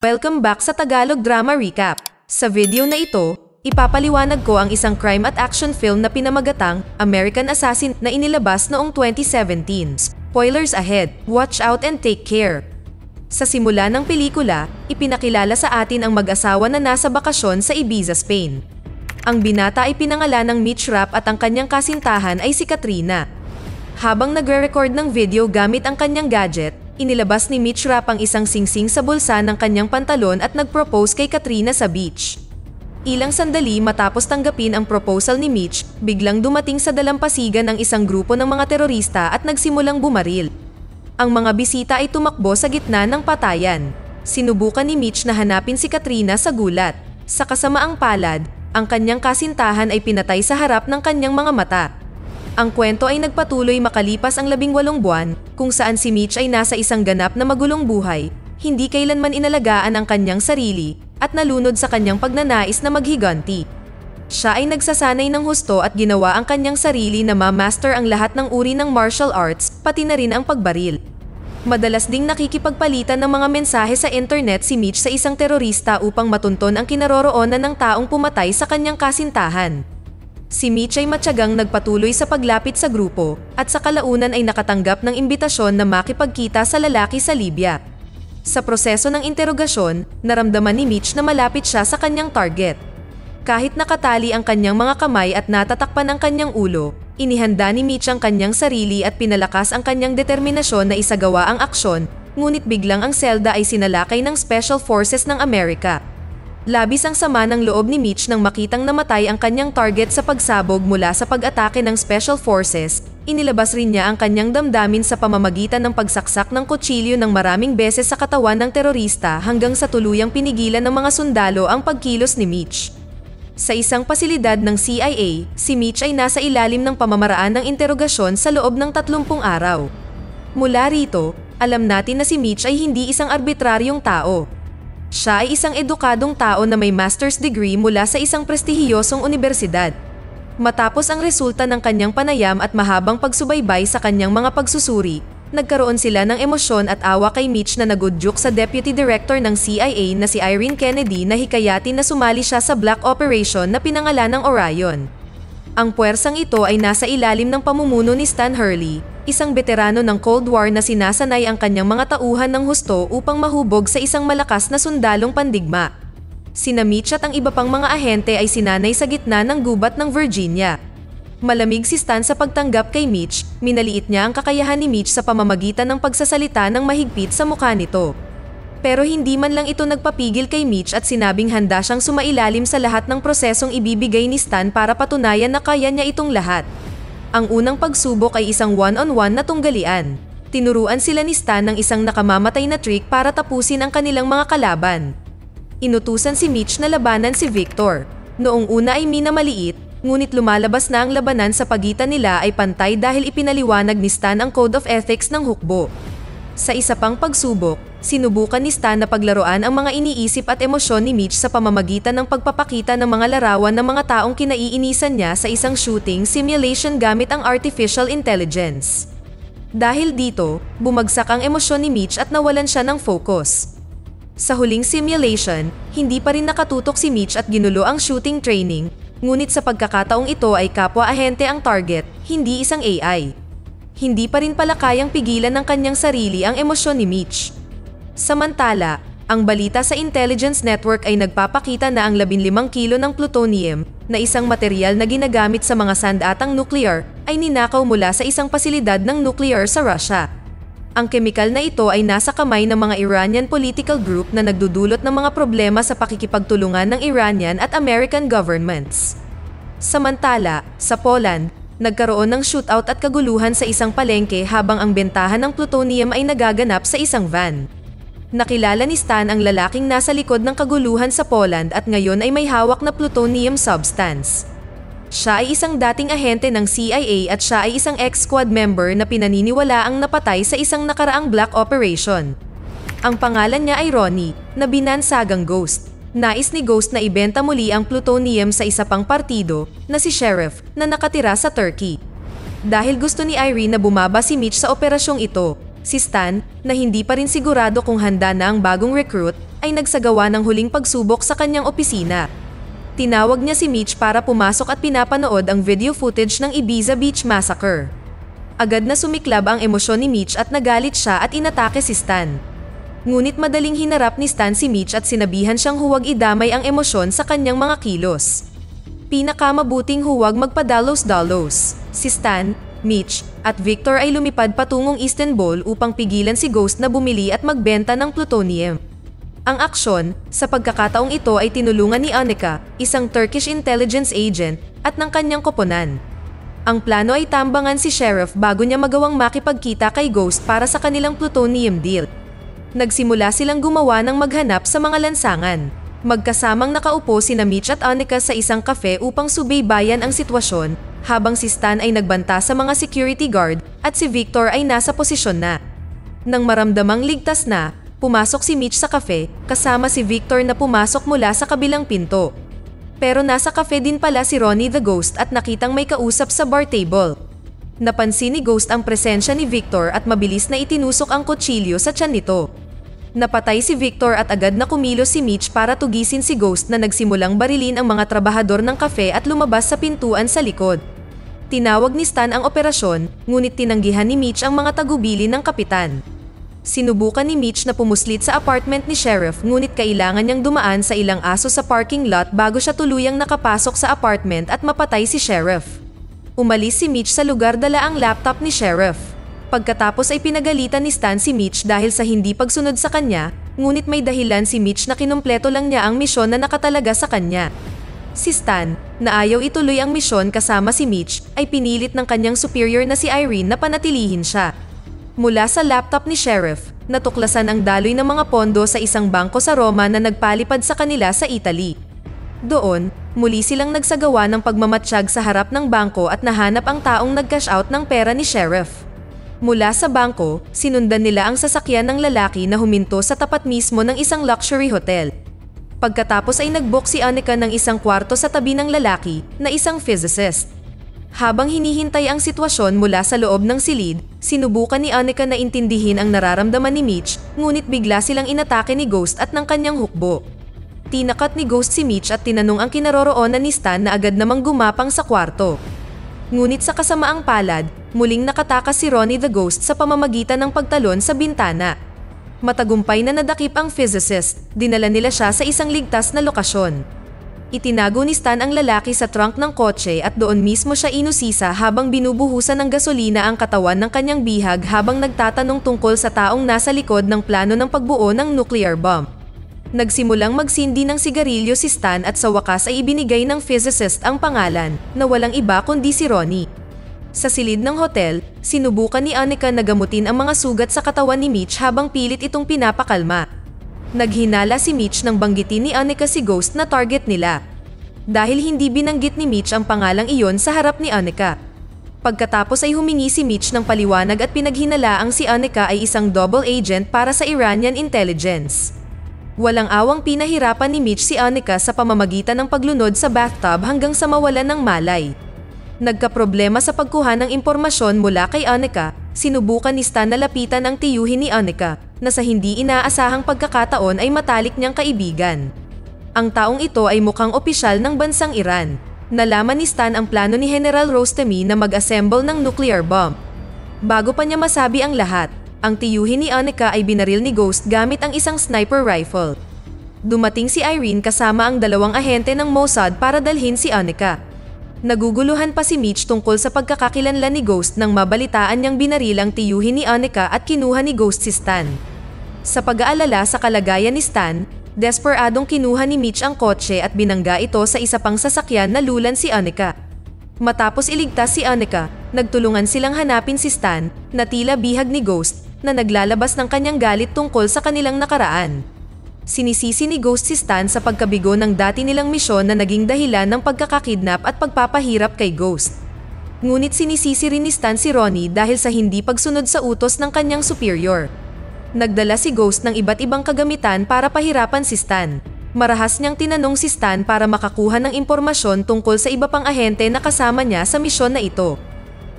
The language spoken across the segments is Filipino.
Welcome back sa Tagalog Drama Recap. Sa video na ito, ipapaliwanag ko ang isang crime at action film na pinamagatang American Assassin na inilabas noong 2017. Spoilers ahead, watch out and take care. Sa simula ng pelikula, ipinakilala sa atin ang mag-asawa na nasa bakasyon sa Ibiza, Spain. Ang binata ay pinangalan ng Mitch Rapp at ang kanyang kasintahan ay si Katrina. Habang nagre-record ng video gamit ang kanyang gadget, inilabas ni Mitch Rapp ang isang singsing sa bulsa ng kanyang pantalon at nag-propose kay Katrina sa beach. Ilang sandali matapos tanggapin ang proposal ni Mitch, biglang dumating sa dalampasigan ang isang grupo ng mga terorista at nagsimulang bumaril. Ang mga bisita ay tumakbo sa gitna ng patayan. Sinubukan ni Mitch na hanapin si Katrina sa gulat. Sa kasamaang palad, ang kanyang kasintahan ay pinatay sa harap ng kanyang mga mata. Ang kwento ay nagpatuloy makalipas ang 18 buwan, kung saan si Mitch ay nasa isang ganap na magulong buhay, hindi kailanman inalagaan ang kanyang sarili, at nalunod sa kanyang pagnanais na maghiganti. Siya ay nagsasanay ng husto at ginawa ang kanyang sarili na ma-master ang lahat ng uri ng martial arts, pati na rin ang pagbaril. Madalas ding nakikipagpalitan ng mga mensahe sa internet si Mitch sa isang terorista upang matunton ang kinaroroonan ng taong pumatay sa kanyang kasintahan. Si Mitch ay matyagang nagpatuloy sa paglapit sa grupo, at sa kalaunan ay nakatanggap ng imbitasyon na makipagkita sa lalaki sa Libya. Sa proseso ng interogasyon, naramdaman ni Mitch na malapit siya sa kanyang target. Kahit nakatali ang kanyang mga kamay at natatakpan ang kanyang ulo, inihanda ni Mitch ang kanyang sarili at pinalakas ang kanyang determinasyon na isagawa ang aksyon, ngunit biglang ang selda ay sinalakay ng Special Forces ng Amerika. Labis ang sama ng loob ni Mitch nang makitang namatay ang kanyang target sa pagsabog mula sa pag-atake ng Special Forces. Inilabas rin niya ang kanyang damdamin sa pamamagitan ng pagsaksak ng kutsilyo ng maraming beses sa katawan ng terorista hanggang sa tuluyang pinigilan ng mga sundalo ang pagkilos ni Mitch. Sa isang pasilidad ng CIA, si Mitch ay nasa ilalim ng pamamaraan ng interogasyon sa loob ng 30 araw. Mula rito, alam natin na si Mitch ay hindi isang arbitraryong tao. Siya ay isang edukadong tao na may master's degree mula sa isang prestihiyosong universidad. Matapos ang resulta ng kanyang panayam at mahabang pagsubaybay sa kanyang mga pagsusuri, nagkaroon sila ng emosyon at awa kay Mitch na nagudyok sa Deputy Director ng CIA na si Irene Kennedy na hikayatin na sumali siya sa Black Operation na pinangalan ng Orion. Ang puwersang ito ay nasa ilalim ng pamumuno ni Stan Hurley, isang veterano ng Cold War na sinasanay ang kanyang mga tauhan ng husto upang mahubog sa isang malakas na sundalong pandigma. Sina Mitch at ang iba pang mga ahente ay sinanay sa gitna ng gubat ng Virginia. Malamig si Stan sa pagtanggap kay Mitch, minaliit niya ang kakayahan ni Mitch sa pamamagitan ng pagsasalita ng mahigpit sa mukha nito. Pero hindi man lang ito nagpapigil kay Mitch at sinabing handa siyang sumailalim sa lahat ng prosesong ibibigay ni Stan para patunayan na kaya niya itong lahat. Ang unang pagsubok ay isang one-on-one na tunggalian. Tinuruan sila ni Stan ng isang nakamamatay na trick para tapusin ang kanilang mga kalaban. Inutusan si Mitch na labanan si Victor. Noong una ay minamaliit, ngunit lumalabas na ang labanan sa pagitan nila ay pantay dahil ipinaliwanag ni Stan ang Code of Ethics ng hukbo. Sa isa pang pagsubok, sinubukan ni Stan na paglaruan ang mga iniisip at emosyon ni Mitch sa pamamagitan ng pagpapakita ng mga larawan ng mga taong kinaiinisan niya sa isang shooting simulation gamit ang artificial intelligence. Dahil dito, bumagsak ang emosyon ni Mitch at nawalan siya ng focus. Sa huling simulation, hindi pa rin nakatutok si Mitch at ginulo ang shooting training, ngunit sa pagkakataong ito ay kapwa-ahente ang target, hindi isang AI. Hindi pa rin pala kayang pigilan ng kanyang sarili ang emosyon ni Mitch. Samantala, ang balita sa intelligence network ay nagpapakita na ang 15 kilo ng plutonium, na isang material na ginagamit sa mga sandatang nuclear, ay ninakaw mula sa isang pasilidad ng nuclear sa Russia. Ang kemikal na ito ay nasa kamay ng mga Iranian political group na nagdudulot ng mga problema sa pakikipagtulungan ng Iranian at American governments. Samantala, sa Poland, nagkaroon ng shootout at kaguluhan sa isang palengke habang ang bentahan ng plutonium ay nagaganap sa isang van. Nakilala ni Stan ang lalaking nasa likod ng kaguluhan sa Poland at ngayon ay may hawak na plutonium substance. Siya ay isang dating ahente ng CIA at siya ay isang ex-squad member na pinaniniwalaang napatay sa isang nakaraang Black Operation. Ang pangalan niya ay Ronnie, na binansagang Ghost. Nais ni Ghost na ibenta muli ang plutonium sa isa pang partido, na si Sheriff, na nakatira sa Turkey. Dahil gusto ni Irene na bumaba si Mitch sa operasyong ito, si Stan, na hindi pa rin sigurado kung handa na ang bagong recruit, ay nagsagawa ng huling pagsubok sa kanyang opisina. Tinawag niya si Mitch para pumasok at pinapanood ang video footage ng Ibiza Beach Massacre. Agad na sumiklab ang emosyon ni Mitch at nagalit siya at inatake si Stan. Ngunit madaling hinarap ni Stan si Mitch at sinabihan siyang huwag idamay ang emosyon sa kanyang mga kilos. Pinakamabuting huwag magpadalos-dalos. Si Stan, Mitch, at Victor ay lumipad patungong Istanbul upang pigilan si Ghost na bumili at magbenta ng plutonium. Ang aksyon, sa pagkakataong ito ay tinulungan ni Annika, isang Turkish intelligence agent, at ng kanyang koponan. Ang plano ay tambangan si Sheriff bago niya magawang makipagkita kay Ghost para sa kanilang plutonium deal. Nagsimula silang gumawa ng maghanap sa mga lansangan. Magkasamang nakaupo sina Mitch at Annika sa isang kafe upang subaybayan ang sitwasyon, habang si Stan ay nagbanta sa mga security guard at si Victor ay nasa posisyon na. Nang maramdamang ligtas na, pumasok si Mitch sa kafe kasama si Victor na pumasok mula sa kabilang pinto. Pero nasa kafe din pala si Ronnie the Ghost at nakitang may kausap sa bar table. Napansin ni Ghost ang presensya ni Victor at mabilis na itinusok ang kutsilyo sa tiyan nito. Napatay si Victor at agad na kumilos si Mitch para tugisin si Ghost na nagsimulang barilin ang mga trabahador ng kafe at lumabas sa pintuan sa likod. Tinawag ni Stan ang operasyon, ngunit tinanggihan ni Mitch ang mga tagubilin ng kapitan. Sinubukan ni Mitch na pumuslit sa apartment ni Sheriff ngunit kailangan niyang dumaan sa ilang aso sa parking lot bago siya tuluyang nakapasok sa apartment at mapatay si Sheriff. Umalis si Mitch sa lugar dala ang laptop ni Sheriff. Pagkatapos ay pinagalitan ni Stan si Mitch dahil sa hindi pagsunod sa kanya, ngunit may dahilan si Mitch na kinumpleto lang niya ang misyon na nakatalaga sa kanya. Si Stan, na ayaw ituloy ang misyon kasama si Mitch, ay pinilit ng kanyang superior na si Irene na panatilihin siya. Mula sa laptop ni Sheriff, natuklasan ang daloy ng mga pondo sa isang bangko sa Roma na nagpalipad sa kanila sa Italy. Doon, muli silang nagsagawa ng pagmamatsyag sa harap ng bangko at nahanap ang taong nag-cash out ng pera ni Sheriff. Mula sa bangko, sinundan nila ang sasakyan ng lalaki na huminto sa tapat mismo ng isang luxury hotel. Pagkatapos ay nag-book si Annika ng isang kwarto sa tabi ng lalaki na isang physicist. Habang hinihintay ang sitwasyon mula sa loob ng silid, sinubukan ni Annika na intindihin ang nararamdaman ni Mitch, ngunit bigla silang inatake ni Ghost at ng kanyang hukbo. Tinakat ni Ghost si Mitch at tinanong ang kinaroroonan ni Stan na agad namang gumapang sa kwarto. Ngunit sa kasamaang palad, muling nakatakas si Ronnie the Ghost sa pamamagitan ng pagtalon sa bintana. Matagumpay na nadakip ang physicist, dinala nila siya sa isang ligtas na lokasyon. Itinago ni Stan ang lalaki sa trunk ng kotse at doon mismo siya inusisa habang binubuhusan ng gasolina ang katawan ng kanyang bihag habang nagtatanong tungkol sa taong nasa likod ng plano ng pagbuo ng nuclear bomb. Nagsimulang magsindi ng sigarilyo si Stan at sa wakas ay ibinigay ng physicist ang pangalan na walang iba kundi si Ronnie. Sa silid ng hotel, sinubukan ni Annika na gamutin ang mga sugat sa katawan ni Mitch habang pilit itong pinapakalma. Naghinala si Mitch nang banggitin ni Annika si Ghost na target nila. Dahil hindi binanggit ni Mitch ang pangalang iyon sa harap ni Annika. Pagkatapos ay humingi si Mitch ng paliwanag at pinaghinalaang si Annika ay isang double agent para sa Iranian intelligence. Walang awang pinahirapan ni Mitch si Annika sa pamamagitan ng paglunod sa bathtub hanggang sa mawalan ng malay. Nagkaproblema sa pagkuha ng impormasyon mula kay Annika, sinubukan ni Stan na lapitan ang tiyuhin ni Annika, na sa hindi inaasahang pagkakataon ay matalik niyang kaibigan. Ang taong ito ay mukhang opisyal ng bansang Iran. Nalaman ni Stan ang plano ni General Rostami na mag-assemble ng nuclear bomb. Bago pa niya masabi ang lahat, ang tiyuhin ni Annika ay binaril ni Ghost gamit ang isang sniper rifle. Dumating si Irene kasama ang dalawang ahente ng Mossad para dalhin si Annika. Naguguluhan pa si Mitch tungkol sa pagkakakilanlan ni Ghost nang mabalitaan niyang binaril ang tiyuhin ni Annika at kinuha ni Ghost si Stan. Sa pag-aalala sa kalagayan ni Stan, desperadong kinuha ni Mitch ang kotse at binangga ito sa isa pang sasakyan na lulan si Annika. Matapos iligtas si Annika, nagtulungan silang hanapin si Stan, na tila bihag ni Ghost, na naglalabas ng kanyang galit tungkol sa kanilang nakaraan. Sinisisi ni Ghost si Stan sa pagkabigo ng dati nilang misyon na naging dahilan ng pagkakakidnap at pagpapahirap kay Ghost. Ngunit sinisisi rin ni Stan si Ronnie dahil sa hindi pagsunod sa utos ng kanyang superior. Nagdala si Ghost ng iba't ibang kagamitan para pahirapan si Stan. Marahas niyang tinanong si Stan para makakuha ng impormasyon tungkol sa iba pang ahente na kasama niya sa misyon na ito.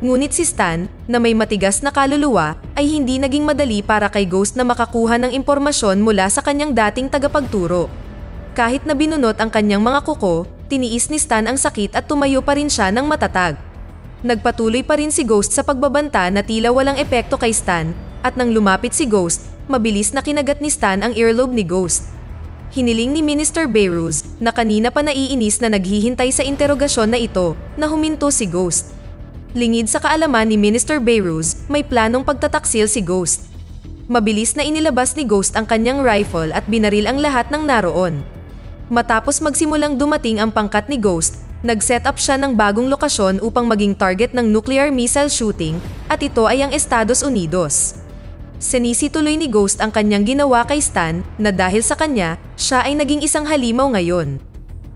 Ngunit si Stan, na may matigas na kaluluwa, ay hindi naging madali para kay Ghost na makakuha ng impormasyon mula sa kanyang dating tagapagturo. Kahit na binunot ang kanyang mga kuko, tiniis ni Stan ang sakit at tumayo pa rin siya ng matatag. Nagpatuloy pa rin si Ghost sa pagbabanta na tila walang epekto kay Stan, at nang lumapit si Ghost, mabilis na kinagat ni Stan ang earlobe ni Ghost. Hiniling ni Minister Behruz, na kanina pa naiinis na naghihintay sa interogasyon na ito, na huminto si Ghost. Lingid sa kaalaman ni Minister Behruz, may planong pagtataksil si Ghost. Mabilis na inilabas ni Ghost ang kanyang rifle at binaril ang lahat ng naroon. Matapos magsimulang dumating ang pangkat ni Ghost, nag-set up siya ng bagong lokasyon upang maging target ng nuclear missile shooting, at ito ay ang Estados Unidos. Sinisi tuloy ni Ghost ang kanyang ginawa kay Stan na dahil sa kanya, siya ay naging isang halimaw ngayon.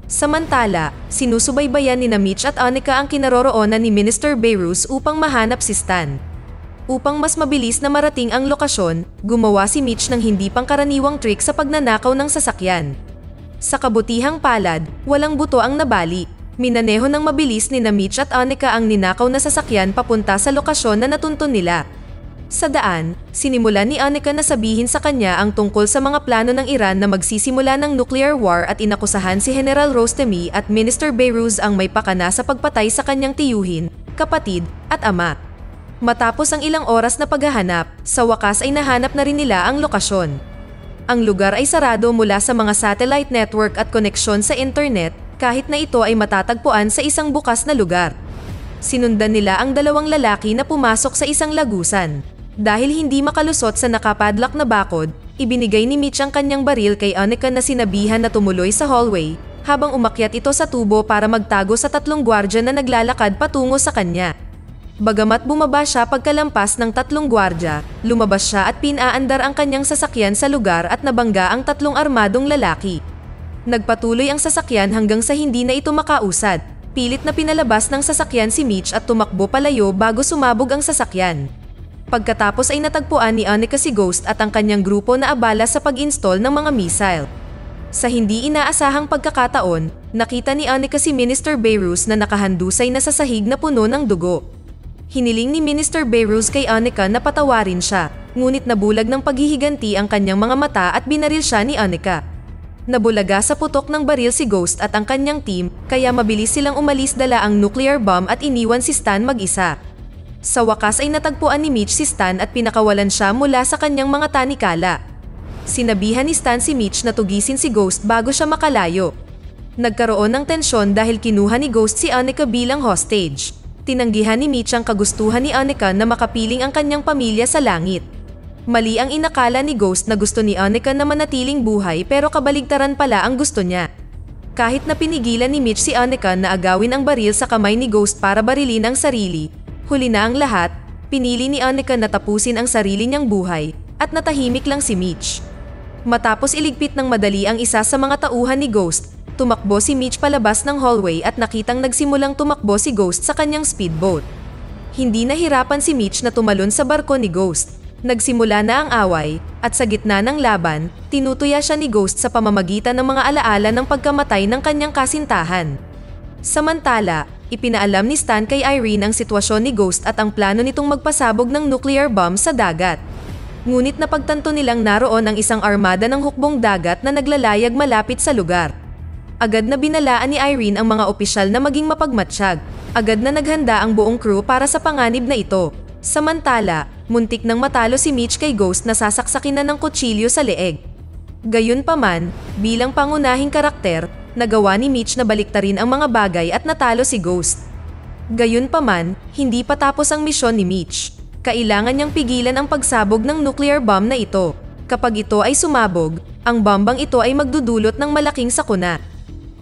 Samantala, sinusubaybayan ni Mitch at Annika ang kinaroroonan ni Minister Behruz upang mahanap si Stan. Upang mas mabilis na marating ang lokasyon, gumawa si Mitch ng hindi pangkaraniwang trick sa pagnanakaw ng sasakyan. Sa kabutihang palad, walang buto ang nabali. Minaneho ng mabilis ni Mitch at Annika ang ninakaw na sasakyan papunta sa lokasyon na natuntun nila. Sa daan, sinimulan ni Annika na sabihin sa kanya ang tungkol sa mga plano ng Iran na magsisimula ng nuclear war at inakusahan si General Rostemi at Minister Behruz ang may pakana sa pagpatay sa kanyang tiyuhin, kapatid, at ama. Matapos ang ilang oras na paghahanap, sa wakas ay nahanap na rin nila ang lokasyon. Ang lugar ay sarado mula sa mga satellite network at koneksyon sa internet, kahit na ito ay matatagpuan sa isang bukas na lugar. Sinundan nila ang dalawang lalaki na pumasok sa isang lagusan. Dahil hindi makalusot sa nakapadlock na bakod, ibinigay ni Mitch ang kanyang baril kay Annika na sinabihan na tumuloy sa hallway, habang umakyat ito sa tubo para magtago sa 3 gwardya na naglalakad patungo sa kanya. Bagamat bumaba siya pagkalampas ng 3 gwardya, lumabas siya at pinaandar ang kanyang sasakyan sa lugar at nabangga ang 3 armadong lalaki. Nagpatuloy ang sasakyan hanggang sa hindi na ito makausad. Pilit na pinalabas ng sasakyan si Mitch at tumakbo palayo bago sumabog ang sasakyan. Pagkatapos ay natagpuan ni Annika si Ghost at ang kanyang grupo na abala sa pag-install ng mga missile. Sa hindi inaasahang pagkakataon, nakita ni Annika si Minister Behruz na nakahandusay na sa sahig na puno ng dugo. Hiniling ni Minister Behruz kay Annika na patawarin siya, ngunit nabulag ng paghihiganti ang kanyang mga mata at binaril siya ni Annika. Nabulaga sa putok ng baril si Ghost at ang kanyang team, kaya mabilis silang umalis dala ang nuclear bomb at iniwan si Stan mag-isa. Sa wakas ay natagpuan ni Mitch si Stan at pinakawalan siya mula sa kanyang mga tanikala. Sinabihan ni Stan si Mitch na tugisin si Ghost bago siya makalayo. Nagkaroon ng tensyon dahil kinuha ni Ghost si Annika bilang hostage. Tinanggihan ni Mitch ang kagustuhan ni Annika na makapiling ang kanyang pamilya sa langit. Mali ang inakala ni Ghost na gusto ni Annika na manatiling buhay pero kabaligtaran pala ang gusto niya. Kahit na pinigilan ni Mitch si Annika na agawin ang baril sa kamay ni Ghost para barilin ang sarili, huli na ang lahat, pinili ni Annika na tapusin ang sarili niyang buhay, at natahimik lang si Mitch. Matapos iligpit ng madali ang isa sa mga tauhan ni Ghost, tumakbo si Mitch palabas ng hallway at nakitang nagsimulang tumakbo si Ghost sa kanyang speedboat. Hindi nahirapan si Mitch na tumalon sa barko ni Ghost. Nagsimula na ang away, at sa gitna ng laban, tinutuya siya ni Ghost sa pamamagitan ng mga alaala ng pagkamatay ng kanyang kasintahan. Samantala, ipinaalam ni Stan kay Irene ang sitwasyon ni Ghost at ang plano nitong magpasabog ng nuclear bomb sa dagat. Ngunit napagtanto nilang naroon ang isang armada ng hukbong dagat na naglalayag malapit sa lugar. Agad na binalaan ni Irene ang mga opisyal na maging mapagmatsyag. Agad na naghanda ang buong crew para sa panganib na ito. Samantala, muntik nang matalo si Mitch kay Ghost na sasaksakin na ng kutsilyo sa leeg. Gayunpaman, bilang pangunahing karakter, nagawa ni Mitch na baliktarin ang mga bagay at natalo si Ghost. Gayunpaman, hindi pa tapos ang misyon ni Mitch. Kailangan niyang pigilan ang pagsabog ng nuclear bomb na ito. Kapag ito ay sumabog, ang bombang ito ay magdudulot ng malaking sakuna.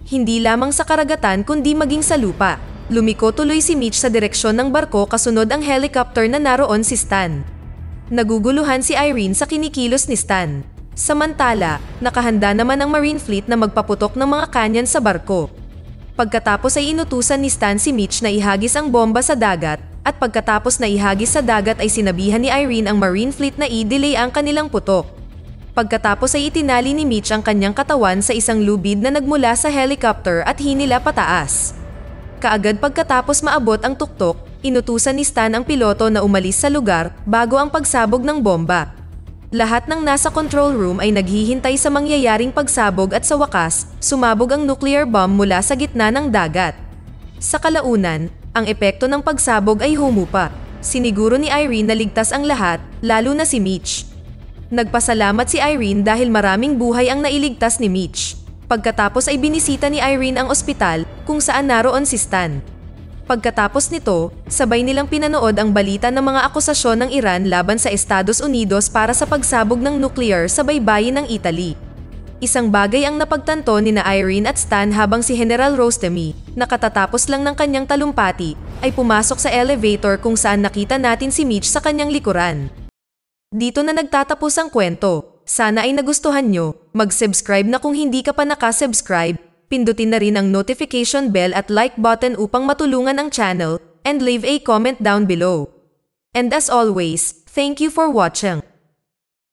Hindi lamang sa karagatan kundi maging sa lupa. Lumiko tuloy si Mitch sa direksyon ng barko kasunod ang helicopter na naroon si Stan. Naguguluhan si Irene sa kinikilos ni Stan. Samantala, nakahanda naman ang Marine Fleet na magpaputok ng mga kanyan sa barko. Pagkatapos ay inutusan ni Stan si Mitch na ihagis ang bomba sa dagat, at pagkatapos na ihagis sa dagat ay sinabihan ni Irene ang Marine Fleet na i-delay ang kanilang putok. Pagkatapos ay itinali ni Mitch ang kanyang katawan sa isang lubid na nagmula sa helicopter at hinila pataas. Kaagad pagkatapos maabot ang tuktok, inutusan ni Stan ang piloto na umalis sa lugar bago ang pagsabog ng bomba. Lahat ng nasa control room ay naghihintay sa mangyayaring pagsabog at sa wakas, sumabog ang nuclear bomb mula sa gitna ng dagat. Sa kalaunan, ang epekto ng pagsabog ay humupa. Siniguro ni Irene na ligtas ang lahat, lalo na si Mitch. Nagpasalamat si Irene dahil maraming buhay ang nailigtas ni Mitch. Pagkatapos ay binisita ni Irene ang ospital kung saan naroon si Stan. Pagkatapos nito, sabay nilang pinanood ang balita ng mga akusasyon ng Iran laban sa Estados Unidos para sa pagsabog ng nuclear sa baybayin ng Italy. Isang bagay ang napagtanto ni na Irene at Stan habang si General Rostemi, nakatatapos lang ng kanyang talumpati, ay pumasok sa elevator kung saan nakita natin si Mitch sa kanyang likuran. Dito na nagtatapos ang kwento. Sana ay nagustuhan nyo. Mag-subscribe na kung hindi ka pa nakasubscribe. Pindutin na rin ang notification bell at like button upang matulungan ang channel, and leave a comment down below. And as always, thank you for watching.